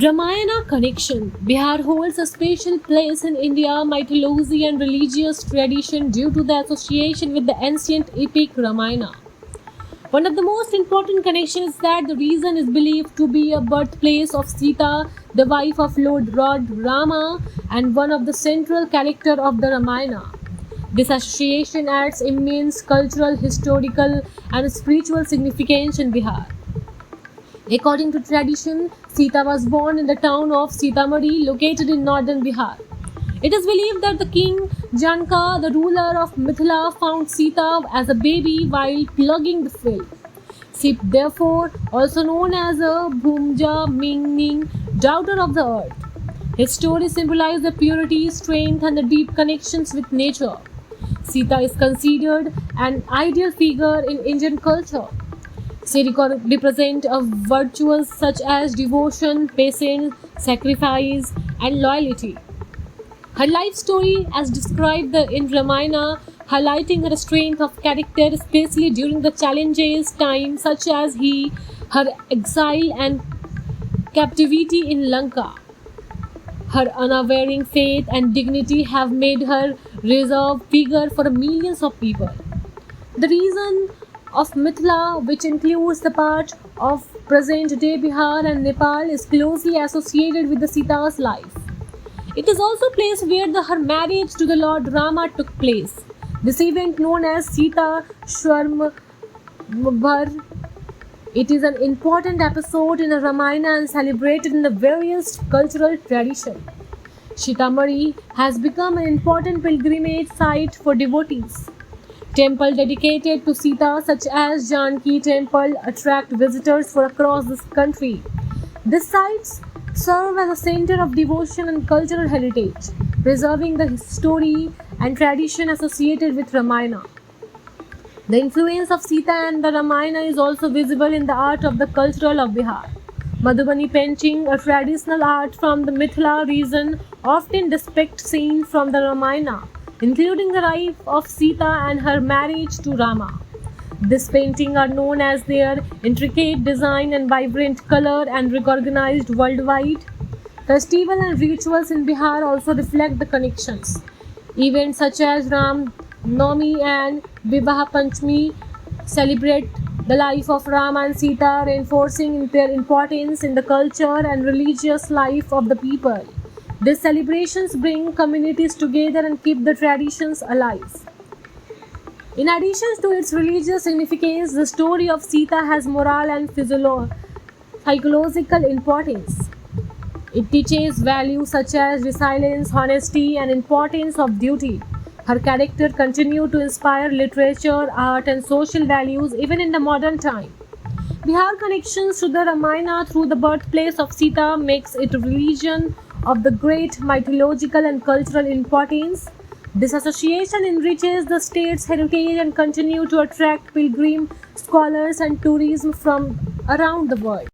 Ramayana connection. Bihar holds a special place in India mythology and religious tradition due to the association with the ancient epic Ramayana. One of the most important connections is that the region is believed to be a birthplace of Sita, the wife of Lord Rama, and one of the central characters of the Ramayana. This association adds immense cultural, historical, and spiritual significance in Bihar. According to tradition, Sita was born in the town of Sitamarhi, located in northern Bihar. It is believed that the king Janaka, the ruler of Mithila, found Sita as a baby while plugging the field. She therefore also known as a Bhumja, meaning daughter of the earth. His story symbolizes the purity, strength, and the deep connections with nature. Sita is considered an ideal figure in Indian culture. She represents a virtues such as devotion, patience, sacrifice, and loyalty. Her life story, as described in Ramayana, highlighting her strength of character, especially during the challenges times such as her exile and captivity in Lanka. Her unwavering faith and dignity have made her reserved figure for millions of people. The region of Mithila, which includes the part of present-day Bihar and Nepal, is closely associated with the Sita's life. It is also a place where her marriage to the Lord Rama took place. This event, known as Sita Shwarmabhar, it is an important episode in the Ramayana and celebrated in the various cultural traditions. Sitamarhi has become an important pilgrimage site for devotees. Temples dedicated to Sita, such as Janki Temple, attract visitors from across this country. These sites serve as a center of devotion and cultural heritage, preserving the history and tradition associated with Ramayana. The influence of Sita and the Ramayana is also visible in the art of the cultural of Bihar. Madhubani painting, a traditional art from the Mithila region, often depicts scenes from the Ramayana, including the life of Sita and her marriage to Rama. These paintings are known as their intricate design and vibrant color and recognized worldwide. Festivals and rituals in Bihar also reflect the connections. Events such as Ram Navami and Vivah Panchami celebrate the life of Rama and Sita, reinforcing their importance in the culture and religious life of the people. These celebrations bring communities together and keep the traditions alive. In addition to its religious significance, the story of Sita has moral and psychological importance. It teaches values such as resilience, honesty, and importance of duty. Her character continues to inspire literature, art, and social values even in the modern time. Bihar connections to the Ramayana through the birthplace of Sita makes it a region of the great mythological and cultural importance. This association enriches the state's heritage and continues to attract pilgrims, scholars, and tourism from around the world.